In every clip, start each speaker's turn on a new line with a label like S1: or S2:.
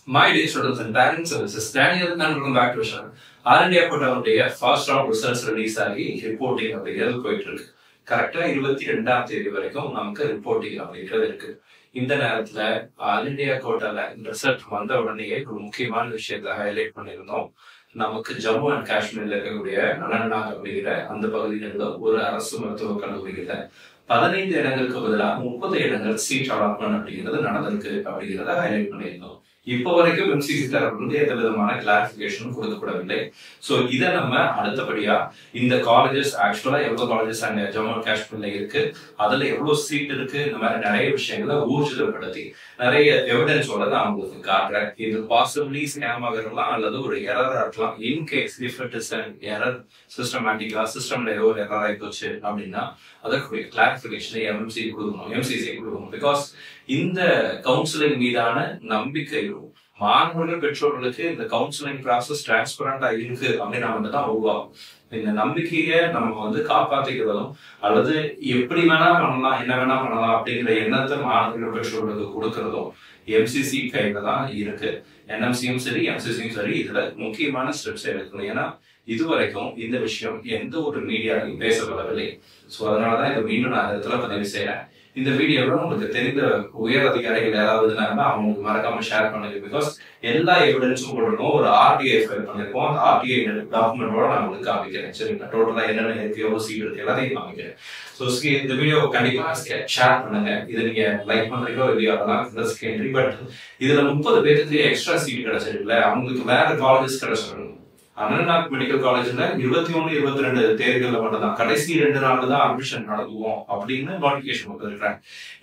S1: My dear students and parents services, Daniel and welcome back to Shan. All India கோட்டாவுடைய first round results release ஆகி reporting அப்படிங்கிறது போயிட்டு இருக்கு. கரெக்டா 22ஆம் தேதி வரைக்கும் நமக்கு ரிப்போர்ட்டிங் அப்படிங்கிறது இருக்கு. இந்த நேரத்துல ஆல் இண்டியா கோட்டால ரிசல்ட் வந்த உடனே ஒரு முக்கியமான விஷயத்தை ஹைலைட் பண்ணியிருந்தோம். நமக்கு ஜம்மு அண்ட் காஷ்மீர்ல இருக்கக்கூடிய அனந்த்நாக் அப்படிங்கிற அந்த பகுதிகளில் ஒரு அரசு மருத்துவக் கல்லூரியில 15 இடங்களுக்கு பதிலாக 30 இடங்கள் சீட் அலாட்மெண்ட் அப்படிங்கிறது நடந்திருக்கு அப்படிங்கிறத ஹைலைட் பண்ணியிருந்தோம். இப்போ வரைக்கும் எம்சிசி தரப்பிலிருந்து எந்த விதமான கிளாரிபிகேஷனும் கொடுக்கப்படவில்லை. ஸோ இதை நம்ம அடுத்தபடியா இந்த காலேஜஸ் ஆக்சுவலா எவ்வளவு காலேஜஸ் அங்க ஜம்மு அண்ட் காஷ்மீர்ல இருக்கு, அதுல எவ்வளவு சீட் இருக்கு, இந்த மாதிரி நிறைய விஷயங்களை ஊர்ஜிதப்படுத்தி நிறைய எவிடன்ஸோட நான் உங்களுக்கு காட்டுறேன். இது பாசிபிளி ஸ்கேம் ஆகலாம் அல்லது ஒரு எரர் ஆகலாம். In case if it is an error சிஸ்டமேட்டிக்கா சிஸ்டம்ல ஏதோ ஒரு எரர் ஆகி போச்சு அப்படின்னா அதற்கு கிளாரிபிகேஷனை எம்சிசி கொடுக்கணும். பிகாஸ் இந்த கவுன்சிலிங் மீதான நம்பிக்கையும் மாணவர்கள் பெற்றோர்களுக்கு இந்த கவுன்சிலிங் ப்ராசஸ் டிரான்ஸ்பரண்டா இருக்கு அப்படின்னு தான் உருவாகும். இந்த நம்பிக்கையை நம்ம காப்பாத்திக்கிறதும் அல்லது எப்படி வேணா பண்ணலாம் என்ன வேணா பண்ணலாம் அப்படிங்கிற எண்ணத்தை மாணவர்கள் பெற்றோர்களுக்கு கொடுக்கறதும் எம்சிசி கையில தான் இருக்கு. என்எம்சியும் சரி எம்சிசியும் சரி இதுல முக்கியமான ஸ்டெப்ஸ் எடுக்கணும். ஏன்னா இதுவரைக்கும் இந்த விஷயம் எந்த ஒரு மீடியாலையும் பேசப்படவில்லை. ஸோ அதனாலதான் இதை மீண்டும் நான் இடத்துல பதிவு செய்யறேன். இந்த வீடியோவில் உங்களுக்கு தெரிந்த உயர் அதிகாரிகள் யாராவது அவங்களுக்கு மறக்காம ஷேர் பண்ணுங்க. பிகாஸ் எல்லா எவிடன்ஸும் போடணும். ஒரு ஆர்டிஐ ஃபைல் பண்ணிருக்கோம். அந்த ஆர்டிஐ டாக்குமெண்டோட நான் உங்களுக்கு காமிக்கிறேன். சரிங்களா? டோட்டலா என்னென்ன இருக்கு, எவ்வளவு சீட் இருக்கு எல்லாத்தையும் காமிக்கிறேன். ஸோ இந்த வீடியோ கண்டிப்பா ஷேர் பண்ணுங்க. இதை நீங்க லைக் பண்றீங்களோ இல்லையோ அதெல்லாம் செகண்டரி. பட் இதுல 30 பேருக்கு எக்ஸ்ட்ரா சீட் கிடைச்சிருக்குல்ல, அவங்களுக்கு வேற காலேஜஸ் கிடைச்சிடணும். அனந்த்நாக் மெடிக்கல் காலேஜ்ல 21, 22 தேர்வுகள்ல மட்டும்தான் கடைசி 2 நாள் தான் அட்மிஷன் நடத்துவோம் அப்படின்னு நோட்டிபிகேஷன் கொடுத்துருக்காங்க.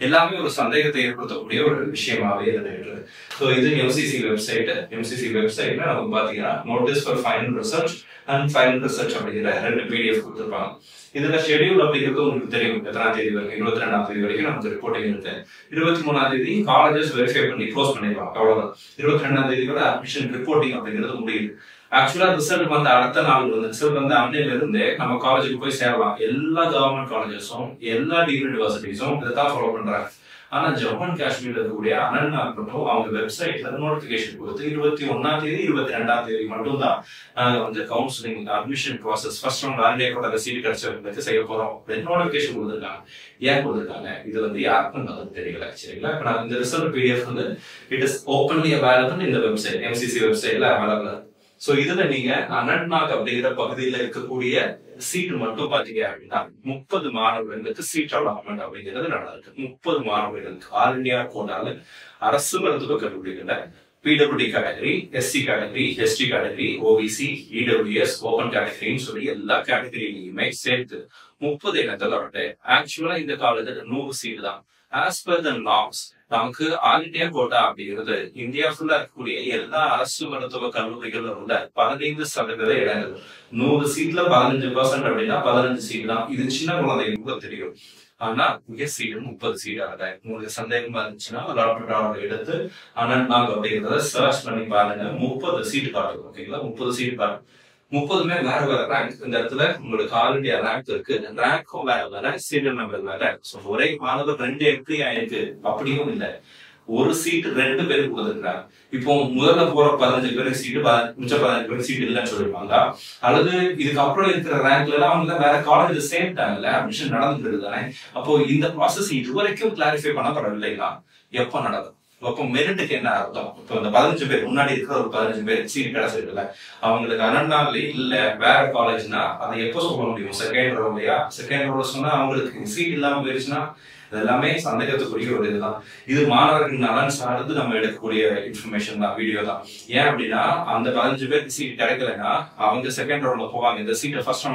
S1: எல்லாமே ஒரு சந்தேகத்தை ஏற்படுத்தக்கூடிய ஒரு விஷயமாவே இருக்கு. ஸோ இது எம்சிசி வெப்சைட். எம்சிசி வெப்சைட்ல நமக்கு பாத்தீங்கன்னா notice for final research and final research அப்படிங்கிற 2 பிடிஎஃப் கொடுத்துருப்பாங்க. இதுல ஷெடியூல் அப்படிங்கிறது உங்களுக்கு தெரியும். எத்தனாம் தேதி வரைக்கும்? 22ஆம் தேதி வரைக்கும் நமக்கு ரிப்போர்ட்டிங் இருக்கு. 23ஆம் தேதி காலேஜஸ் வெரிஃபை பண்ணி க்ளோஸ் பண்ணிடுவாங்க. அவ்வளவுதான். 22ஆம் தேதி கூட அட்மிஷன் ரிப்போர்ட்டிங் அப்படிங்கிறது முடியுது. ஆக்சுவலா ரிசல்ட் வந்து அடுத்த நாள் ரிசல்ட் வந்து அன்னையில இருந்து நம்ம காலேஜுக்கு போய் சேரலாம். எல்லா கவர்மெண்ட் காலேஜஸும் எல்லா டிகிரி யூனிவர்சிட்டிஸும் இதைத்தான் ஃபாலோ பண்றாங்க. ஆனா ஜம்மு அண்ட் காஷ்மீர்ல இருக்கக்கூடிய அனந்த்நாக் மட்டும் அவங்க வெப்சைட்ல நோட்டிபிகேஷன் கொடுத்து 21ஆம் தேதி 22ஆம் தேதி மட்டும் தான் counselling admission process first round already seat கிடைச்சவங்களுக்கு செய்ய போறோம் அப்படின்னு நோட்டிபிகேஷன் கொடுத்துருக்காங்க. ஏன் கொடுத்துருக்காங்க இது யாருக்கும் அது தெரியல. சரிங்களா? இப்ப நான் இந்த result PDF it is openly available இந்த வெப்சைட் எம்சிசி வெப்சைட்ல அவைலபிள். சோ இதுல நீங்க அனந்த்நாக் அப்படிங்கிற பகுதியில இருக்கக்கூடிய சீட் மட்டும் பாத்தீங்க அப்படின்னா 30 மாணவர்களுக்கு சீட் அலாட்மெண்ட் அப்படிங்கிறது நடந்திருக்கு. 30 மாணவர்களுக்கு ஆல் இண்டியா கோட்டால அரசு மருத்துவக் கல்லூரிகள்ல PWD category, SC category, ST category, OBC, EWS, open கேட்டகரின்னு சொல்லி எல்லா கேட்டகரியிலையுமே சேர்த்து 30 இடங்கள் வரட்டு. ஆக்சுவலா இந்த காலேஜ்ல 100 சீட் தான். ஆஸ் பர் த நார்ம்ஸ் நமக்கு ஆல் இண்டியா கோட்டா அப்படிங்கிறது இந்தியா ஃபுல்லா இருக்கக்கூடிய எல்லா அரசு மருத்துவ கல்லூரிகள்ல உள்ள 15% இடங்கள். 100 சீட்ல 15% அப்படின்னா 15 சீட் தான். இது சின்ன குழந்தைங்களுக்கு தெரியும். ஆனா இங்க சீட் 30 சீட் ஆகுது. உங்களுக்கு சந்தேகமா இருந்துச்சுன்னா அலாட்மெண்ட் எடுத்து அனந்த்நாக் அப்படிங்கிறத சர்ச் பண்ணி பாருங்க. 30 சீட் காட்டுங்க. ஓகேங்களா? 30 சீட் காட்டுங்க. 30மே வேற வேற ரேங்க். இந்த இடத்துல உங்களுக்கு ஆல் இண்டியா ரேங்க் இருக்கு. ரேங்க்கும் வேற வேற, சீரியல் நம்பர் வேற. ஒரே மாணவர் 2 என்ட்ரி ஆயிருக்கு அப்படியும் இல்லை. ஒரு சீட் 2 பேருக்கு கொடுத்துருக்காங்க. இப்போ முதல்ல போற 15 பேருக்கு சீட்டு மிச்சம் 15 பேருக்கு சீட் இல்லைன்னு சொல்லிருப்பாங்க. அல்லது இதுக்கப்புறம் இருக்கிற ரேங்க்ல எல்லாம் அவங்க வேற காலேஜ் சேர்ந்துட்டாங்கல்ல, அட்மிஷன் நடந்துட்டு தானே. அப்போ இந்த ப்ராசஸ் இதுவரைக்கும் கிளாரிஃபை பண்ணப்படவில்லைன்னா எப்ப நடக்கும்? அப்போ மெரிட்டுக்கு என்ன அர்த்தம்? இப்போ இந்த 15 பேர் முன்னாடி இருக்கிற ஒரு 15 பேர் சீட் கிடைச்சிருக்குல்ல, அவங்களுக்கு அனந்த்நாக்ல இல்ல வேற காலேஜ்னா அதை எப்ப சொல்ல முடியும்? செகண்ட் ரவுண்ட்லயா? செகண்ட் ரவுண்ட் சொன்னா அவங்களுக்கு சீட் இல்லாம போயிருச்சுன்னா இதெல்லாமே சந்தேகத்துக்குரிய ஒரு இதுதான். இது மாணவர்கள் நலன் சார்ந்து நம்ம எடுக்கக்கூடிய இன்ஃபர்மேஷன் தான், வீடியோ தான். ஏன் அப்படின்னா அந்த 15 பேருக்கு சீட் கிடைக்கலன்னா அவங்க செகண்ட் ரவுண்ட்ல போவாங்க. இந்த சீட்டை ஃபர்ஸ்ட்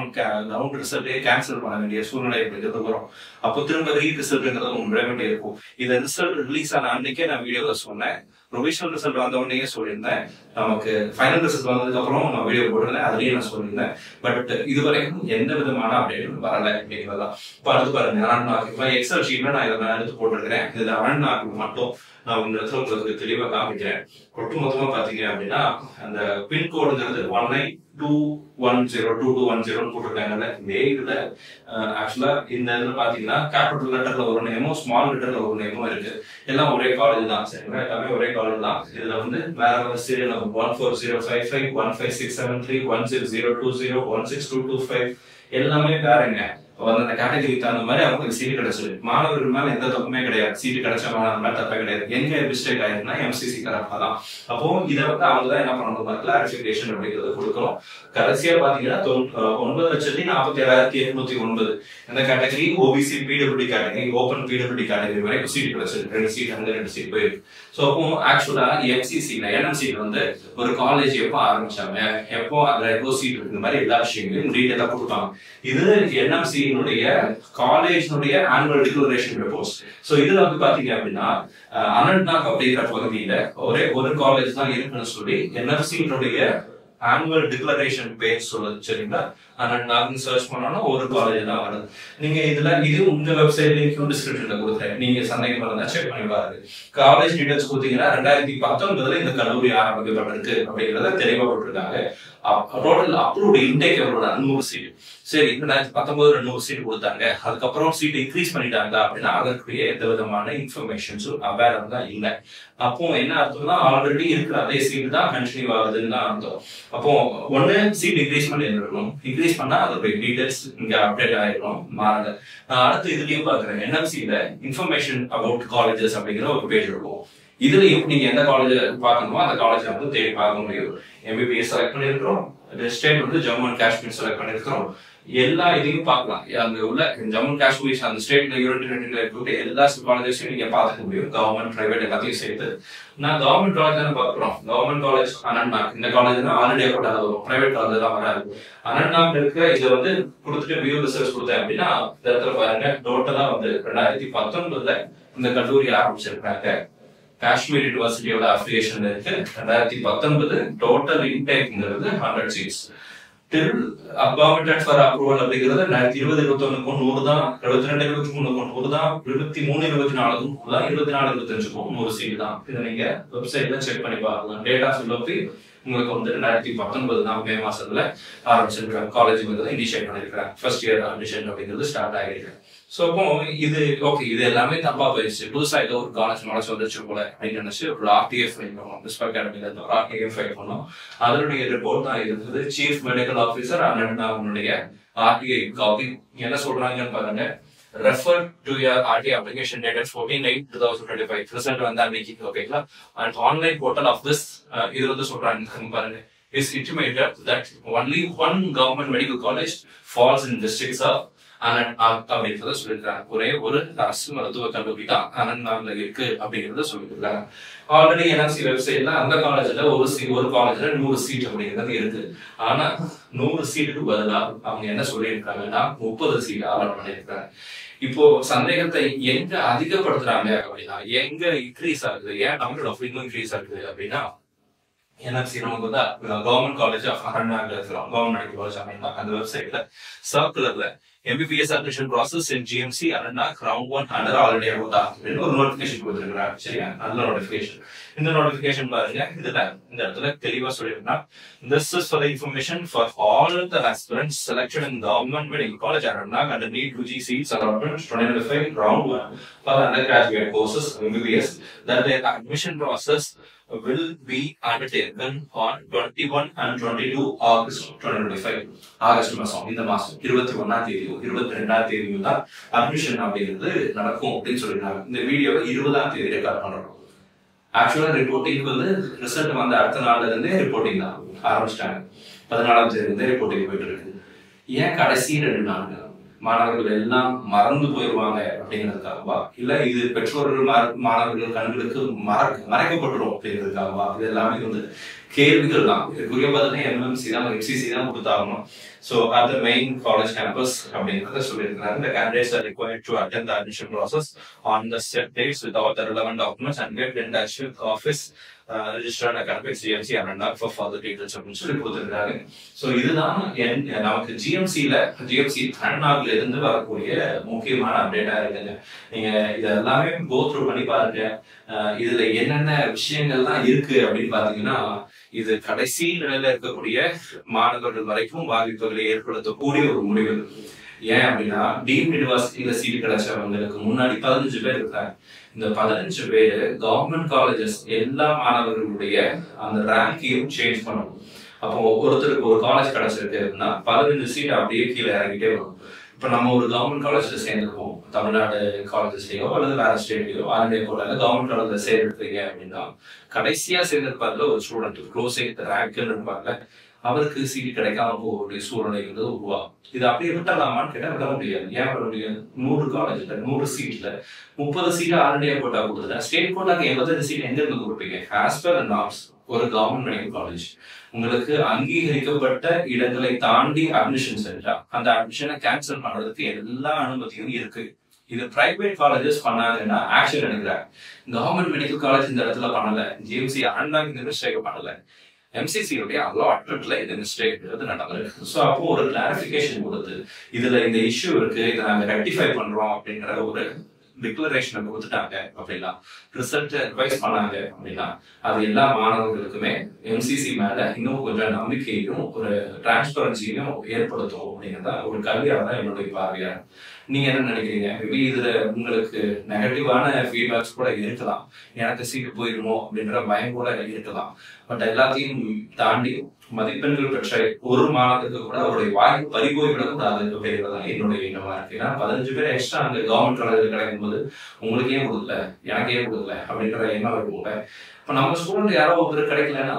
S1: ரவுண்ட் ரிசல்ட்டே கேன்சல் பண்ண வேண்டிய சூழ்நிலை அப்படிங்கிறது வரும். அப்போ திரும்ப ரிசல்ட்ங்கிறது விட வேண்டிய இருக்கும். இந்த ரிசல்ட் ரிலீஸ் ஆன அன்னைக்கே நான் வீடியோல சொன்னேன். ப்ரொவிஷனல் ரிசல்ட் வந்த உடனே சொல்லியிருந்தேன். நமக்கு ஃபைனல் ரிசல்ட் வந்ததுக்கு அப்புறம் நான் வீடியோ போட்டிருந்தேன். அதுலயே நான் சொல்லியிருந்தேன். பட் இதுவரைக்கும் எந்த விதமான அப்டேட் வரல அப்படிங்கிறதா. இப்போ அடுத்து பாருங்க, அனந்த்நாக் இப்போ எக்ஸல் ஷீட்ல நான் இதை எடுத்து போட்டிருக்கிறேன். இதுல அனந்த்நாக் மட்டும் நான் இந்த இடத்துல உங்களுக்கு தெளிவாக காமிக்கிறேன். ஒட்டுமொத்தமா பாத்தீங்க அப்படின்னா அந்த பின்கோடுங்கிறது 19210221 போட்டிருக்காங்கல்ல. இதே இதுல ஆக்சுவலா இந்த இதுல பாத்தீங்கன்னா கேபிட்டல் லெட்டர்ல ஒரு நேமும் ஸ்மால் லெட்டர்ல ஒரு நேமும் இருக்கு. எல்லாம் ஒரே காலேஜ் தான், சரிங்களா? எல்லாமே ஒரே காலேஜ் தான். இதுல வந்து வேற வேற சீரியல் நம்பர் 14055 15673 16020 16225 எல்லாமே வேறங்க. அந்த கேட்டகரிக்கு தகுந்த மாதிரி அவங்களுக்கு சீட்டு கிடைச்சது. மாணவர்கள் மேல எந்த தப்புமே கிடையாது. சீட்டு கிடைச்ச மாணவர் மேல தப்பே கிடையாது. எங்க மிஸ்டேக் ஆயிருக்குன்னா எம்சிசி கரெக்டா தான். அப்போ இதை வந்து அவங்க தான் என்ன பண்ணணும், கிளாரிபிகேஷன் அப்படிங்கிறத கொடுக்கணும். கடைசியா பாத்தீங்கன்னா 9,47,809 இந்த category OBC PWD category, open PWD category வரைக்கும் சீட்டு கிடைச்சது. 2 சீட் அங்க 2 சீட் போயிருக்கு. ஸோ அப்போ ஆக்சுவலா எம்சிசில என்எம்சில வந்து ஒரு காலேஜ் எப்போ ஆரம்பிச்சாங்க, எப்போ அதுல எவ்வளோ சீட் இருக்கு, இந்த மாதிரி எல்லா விஷயங்களையும் டீட்டெயிலா கொடுப்பாங்க. இது என்எம்சி காலேஜினுடைய ஆனுவல் டிக்ளரேஷன் ரிப்போர்ட்ஸ். சோ இதுல வந்து பாத்தீங்க அப்படின்னா அனந்த்நாக் அப்படிங்கிற பகுதியில ஒரே ஒரு காலேஜ் தான் இருக்குன்னு சொல்லி என்எஃப்சியினுடைய ஆனுவல் டிக்ளரேஷன் பேஜ் சொல்லுது, சரிங்களா? அனந்த்நாக்னு சர்ச் பண்ணோம்னா ஒரு காலேஜ் தான் வருது. நீங்க இதுல இது உங்க வெப்சைட் லிங்க் டிஸ்கிரிப்ஷன்ல கொடுத்துறேன். நீங்க சந்தேகம் இருந்தா செக் பண்ணி பாருங்க. காலேஜ் டீடைல்ஸ் கொடுத்தீங்கன்னா 2019 இந்த கல்லூரி ஆரம்பிக்கப்பட்டிருக்கு அப்படிங்கறத தெளிவா போட்டிருக்காங்க. டோட்டல் அப்ரூவ்ட் இன்டேக் எவ்வளவு, 100 சீட். சரி, 2019 100 சீட் கொடுத்தாங்க. அதுக்கப்புறம் சீட் இன்க்ரீஸ் பண்ணிட்டாங்க அப்படின்னா அதற்குரிய எந்த விதமான இன்ஃபர்மேஷன்ஸும் அவேர் தான் இல்லை. அப்போ என்ன அர்த்தம்னா ஆல்ரெடி இருக்கிற அதே சீட் தான் கண்டினியூ ஆகுதுன்னு தான் அர்த்தம். அப்போ ஒன்னு சீட் இன்க்ரீஸ் பண்ணி இருக்கணும். இன்க்ரீஸ் பண்ணா அதோட டீடைல்ஸ் இங்க அப்டேட் ஆயிருக்கும், மாறுங்க. அடுத்து இதுலயும் பாக்குறேன், என்எம்சில இன்ஃபர்மேஷன் அபவுட் காலேஜஸ் அப்படிங்கிற ஒரு பேஜ் இருக்கும். இதுலயும் நீங்க எந்த காலேஜ் பார்க்கணுமோ அந்த காலேஜ் வந்து தேடி பார்க்க முடியும். எம்பிபிஎஸ் செலக்ட் பண்ணிருக்கிறோம், ஸ்டேட் வந்து ஜம்மு அண்ட் காஷ்மீர் செலக்ட் பண்ணிருக்கிறோம். எல்லா இதையும் பார்க்கலாம். அங்க உள்ள ஜம்மு அண்ட் காஷ்மீர் அந்த ஸ்டேட்ல யூனிட் எல்லா காலேஜஸையும் நீங்க பார்த்துக்க முடியும். கவர்மெண்ட் பிரைவேட் எல்லாத்தையும் சேர்த்து. நான் கவர்மெண்ட் காலேஜ் தானே பார்க்கிறோம். கவர்மெண்ட் காலேஜ் அனந்த்நாக் இந்த காலேஜ் தான் ஆல்ரெடி போட்டாத வரும், பிரைவேட் காலேஜ் தான் வராது. அனந்த்நாக் இருக்க இதை வந்து கொடுத்துட்டு வியூ ரிசர்ச் கொடுத்தேன் அப்படின்னா இந்த இடத்துல பாருங்க, டோட்டலா வந்து 2019 இந்த கல்லூரி ஆரம்பிச்சிருக்காங்க. காஷ்மீர் யூனிவர்சிட்டியோட அஃபிலியேஷன் இருக்கு. 2019 டோட்டல் இன்டேக்ங்கிறது 100 seats. Till recommended for approval அப்படிங்கிறது 2020-21 100 தான், 22-23 100 தான், 23-24 தான், 24-25 100 சீட் தான். இதை நீங்க வெப்சைட்ல செக் பண்ணி பார்க்கலாம். டேட்டா ஃபில்லப் உங்களுக்கு வந்து 2019 தான் மே மாசத்துல ஆரம்பிச்சிருக்காங்க. காலேஜ் வந்து இனிஷியேட் பண்ணிருக்காங்க. ஃபர்ஸ்ட் இயர் அட்மிஷன் அப்படிங்கிறது ஸ்டார்ட் ஆகிருக்கு. ஸோ அப்போ இது ஓகே, இது எல்லாமே தப்பா போயிடுச்சு. புதுசா ஏதோ ஒரு காலேஜ் மனசு வந்துச்சு போல அப்படின்னு நினைச்சு ஒரு ஆர்டிஎஃப் ஃபைல் பண்ணோம். பிரின்சிபல் அகாடமில இருந்து ஒரு ஆர்டிஎஃப் ஃபைல் பண்ணோம். அதனுடைய ரிப்போர்ட் தான் இருந்தது. சீஃப் மெடிக்கல் ஆஃபீஸர் அவனுடைய ஆர்டிஐ காப்பி என்ன சொல்றாங்கன்னு பாருங்க. Refer to your RTI application dated 14/8/2025. Result வந்து அன்னைக்கு, ஓகேங்களா? And online portal of this இது வந்து சொல்றாங்க பாருங்க. Is intimated that only one government medical college falls in districts of அப்படின்றத சொல்லியிருக்காங்க. ஒரே ஒரு அரசு மருத்துவ கல்லூரி தான் அனந்த்நாக்ல இருக்கு அப்படிங்கறத சொல்லியிருக்காங்க. ஆல்ரெடி என்எம்சி வெப்சைட்ல அந்த காலேஜ்ல ஒரு காலேஜ்ல 100 சீட் அப்படிங்கிறது இருக்கு. ஆனா 100 சீட்டுக்கு பதிலா அவங்க என்ன சொல்லியிருக்காங்கன்னா 30 சீட் அலாட் பண்ணியிருக்காங்க. இப்போ சந்தேகத்தை எங்க அதிகப்படுத்துறாங்க அப்படின்னா, எங்க இன்க்ரீஸ் ஆகுது, ஏன் நம்மளோட இன்னும் இன்க்ரீஸ் ஆகுது அப்படின்னா, என்எஃப்சி நமக்கு வந்து கவர்மெண்ட் காலேஜ் ஆஃப் அனந்த்நாக்ல இருக்கிறோம். கவர்மெண்ட் மெடிக்கல் காலேஜ் அனந்த்நாக் அந்த வெப்சைட்ல சர்க்குலர்ல MBBS admission process in GMC Anantnag round 1 under already அப்படின்னு ஒரு நோட்டிபிகேஷன் கொடுத்துருக்காங்க. சரியா? நல்ல நோட்டிபிகேஷன். இந்த நோட்டிபிகேஷன் பாருங்க, இதுல இந்த இடத்துல தெளிவா சொல்லிருக்காங்க. This is for the information for all the aspirants selected in Government Medical College Anantnag and the need 2G seats allotment 2025 round 1 for undergraduate courses MBBS that their admission process will be undertaken on 21 and 22 August 2025. August மாசம், இந்த மாசம் 21ஆம் தேதியோ 22ஆம் தேதியோ தான் admission அப்படிங்கிறது நடக்கும் அப்படின்னு சொல்லிருக்காங்க. இந்த வீடியோவை 20ஆம் தேதி ரெக்கார்ட் பண்றோம். ஆக்சுவலா ரிப்போர்ட்டிங் வந்து ரிசல்ட் வந்த அடுத்த நாள்ல இருந்தே ரிப்போர்ட்டிங் தான் ஆரம்பிச்சிட்டாங்க. 14ஆம் தேதி இருந்தே ரிப்போர்ட்டிங் போயிட்டு இருக்கு. ஏன் கடைசி 2 நாட்கள் மாணவர்கள் எல்லாம் மறந்து போயிடுவாங்க அப்படிங்கிறதுக்காகவா, இல்ல இது பெற்றோர்கள் மாணவர்கள் கண்களுக்கு மறைக்கப்பட்டுரும் அப்படிங்கிறதுக்காகவா? இது எல்லாமே வந்து கேள்விகள் தான். இதுக்குரிய பதிலே எம்எம்சி தான், எம்சிசி தான் கொடுத்தாகணும். So at the main college campus அப்படிங்கிறத சொல்லியிருக்கிறாங்க. The candidates are required to attend the admission process on the set dates with all the relevant documents and get in touch with office registered academic GMC and for further details அப்படின்னு சொல்லி கொடுத்துருக்காங்க. So இதுதான் நமக்கு GMC தமிழ்நாட்டில இருந்து வரக்கூடிய முக்கியமான அப்டேட்டா இருக்குங்க. நீங்க இது எல்லாமே கோ த்ரூ பண்ணி பாருங்க. இதுல என்னென்ன விஷயங்கள்லாம் இருக்கு அப்படின்னு பாத்தீங்கன்னா, இது கடைசி நிலையில இருக்கக்கூடிய மாணவர்கள் வரைக்கும் பாதிப்புகளை ஏற்படுத்தக்கூடிய ஒரு முடிவு. ஏன் அப்படின்னா, டீம்ட் யூனிவர்சிட்டியில சீட் கிடைச்சவங்களுக்கு முன்னாடி 15 பேர் இருக்காங்க. இந்த 15 பேரு கவர்மெண்ட் காலேஜஸ் எல்லா மாணவர்களுடைய அந்த ரேங்கையும் சேஞ்ச் பண்ணணும். அப்போ ஒருத்தருக்கு ஒரு காலேஜ் கிடைச்சிருக்கு அப்படின்னா 15 சீட் அப்படியே கீழே இறங்கிட்டே வரும். இப்ப நம்ம ஒரு கவர்மெண்ட் காலேஜ்ல சேர்ந்துருக்கோம், தமிழ்நாடு காலேஜஸ்லயோ அல்லது வேற ஸ்டேட்லயோ ஆர்என்ஏ போல கவர்மெண்ட் காலேஜ்ல சேர்ந்துருக்கீங்க அப்படின்னா, கடைசியா சேர்ந்திருப்பாருல ஒரு ஸ்டூடெண்ட் க்ளோசிங் ரேங்க்னு இருப்பாங்க, அவருக்கு சீட் கிடைக்காம போகக்கூடிய சூழ்நிலைங்கிறது உருவாகும். இது அப்படியே விட்டலாமான்னு கேட்டா விட முடியாது. ஏன் விட முடியாது? 100 காலேஜ்ல 100 சீட்ல 30 சீட் ஆர்என்ஏ கோட்டா கொடுத்துட்டா, ஸ்டேட் கோட்டாக்கு 85 சீட் எங்க இருந்து கொடுப்பீங்க? ஆஸ் பர் நார்ம்ஸ் ஒரு கவர்மெண்ட் மெடிக்கல் காலேஜ் உங்களுக்கு அங்கீகரிக்கப்பட்ட இடங்களை தாண்டி அட்மிஷன் செஞ்சா அந்த அட்மிஷனை கேன்சல் பண்றதுக்கு எல்லா அனுமதியும் இருக்கு. இது பிரைவேட் காலேஜஸ் பண்ணாங்கன்னா ஆக்ஷன் எடுக்கிறாங்க. கவர்மெண்ட் மெடிக்கல் காலேஜ் இந்த இடத்துல பண்ணல, ஜிஎம்சி ஆண்டாங்க இந்த மிஸ்டேக் பண்ணல, எம்சிசியுடைய அலாட்மெண்ட்ல இந்த மிஸ்டேக் நடந்திருக்கு. ஸோ அப்போ ஒரு கிளாரிபிகேஷன் கொடுத்து இதுல இந்த இஷ்யூ இருக்கு, இதை நாங்க ரெக்டிஃபை பண்றோம் அப்படின்ற ஒரு டிக்ளரேஷனை கொடுத்துட்டாங்க அப்படின்னா, ரிசல்ட் அட்வைஸ் பண்ணாங்க அப்படின்னா, அது எல்லா மாணவர்களுக்குமே எம்சிசி மேல இன்னும் கொஞ்சம் நம்பிக்கையும் ஒரு டிரான்ஸ்பரன்சியும் ஏற்படுத்தும் அப்படிங்கிறதா ஒரு கல்வியாக தான் என்னுடைய பார்வையா. நீங்க என்ன நினைக்கிறீங்க? மேபி இதுல உங்களுக்கு நெகட்டிவான ஃபீட்பேக்ஸ் கூட இருக்கலாம், எனக்கு சீட்டு போயிருமோ அப்படின்ற பயம் கூட இருக்கலாம். பட் எல்லாத்தையும் தாண்டி மதிப்பெண்கள் பெற்ற ஒரு மாணவருக்கு கூட அவருடைய வாய்ப்பு பறிபோய்விடக்கூடாது அப்படிங்கிறதா என்னுடைய எண்ணமா இருக்கு. ஏன்னா 15 பேர் எக்ஸ்ட்ரா அங்க கவர்மெண்ட் காலேஜ் கிடைக்கும் போது உங்களுக்கு ஏன் கொடுக்கல, எனக்கு ஏன் கொடுக்கல அப்படின்ற எண்ணம் இருக்கும்ல. இப்ப நம்ம ஸ்டூடெண்ட் யாரோ ஒருத்தர் கிடைக்கலன்னா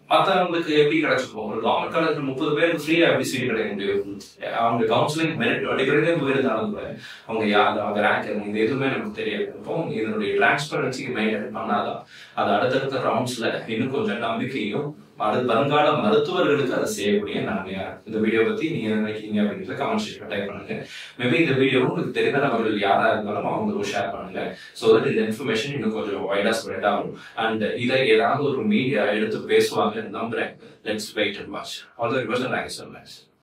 S1: மற்றவங்களுக்கு எப்படி கிடைச்சிருக்கும்? ஒரு கவர்மெண்ட் காலேஜ்ல 30 பேருக்கு ஃப்ரீயா எப்படி சீட் கிடைக்க முடியும்? அவங்க கவுன்சிலிங் மெரிட் அடிப்படையிலே போயிருந்தாலும் கூட அவங்க யார், அவங்க ரேங்க் இது எதுவுமே நமக்கு தெரியாது. இப்போ இதனுடைய டிரான்ஸ்பரன்சி மெயின்டைன் பண்ணாதான் அது அடுத்தடுத்த ரவுண்ட்ஸ்ல இன்னும் கொஞ்சம் நம்பிக்கையும் வருங்கால மருத்துவர்களுக்கு அதை செய்யக்கூடிய நன்மையா. இந்த வீடியோ பத்தி நீங்க என்ன நினைக்கிறீங்க அப்படின்றத கமெண்ட் செக்ஷன்ல டைப் பண்ணுங்க. மேபி இந்த வீடியோ உங்களுக்கு தெரிந்த நபர்கள் யாரா இருந்தாலும் அவங்களுக்கு ஷேர் பண்ணுங்க. ஸோ தட் இந்த இன்ஃபர்மேஷன் இன்னும் கொஞ்சம் வைடா ஸ்ப்ரெட் ஆகும். அண்ட் இதை ஏதாவது ஒரு மீடியா எடுத்து பேசுவாங்கன்னு நம்புறேன். Let's wait and watch. All the best. Thank you so much.